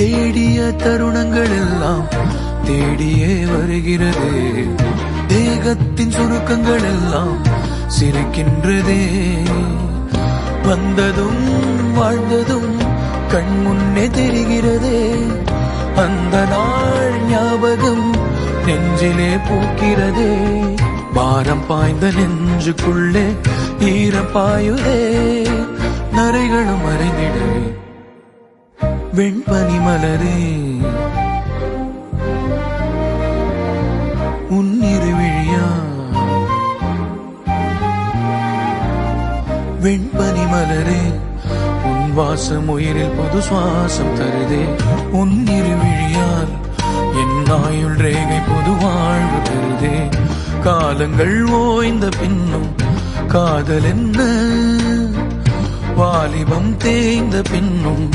தேடிய தருணங்கள் எல்லாம் தேடியே வருகிறது. தேகத்தின் சுருக்கங்கள் எல்லாம் சிரிக்கின்றதே. வந்ததும் வாழ்ந்ததும் கண் முன்னே தெரிகிறதே. அந்த நாள் ஞாபகம் நெஞ்சிலே பூக்கிறதே. பாரம் பாய்ந்த நெஞ்சுக்குள்ளே ஈரம் பாயுதே. நரைகளும் மறைந்திடவே வெண்பனி மலரே உன்னிருவிழியா. வெண்பனி மலரே உன் வாசம் உயிரில் புது சுவாசம் தருதே. உன்னிருவிழியால் என் ஆயுள் ரேகை புது வாழ்வு தருதே. காலங்கள் ஓய்ந்த பின்னும் காதல் என்ன, வாலிபம் தேய்ந்த பின்னும்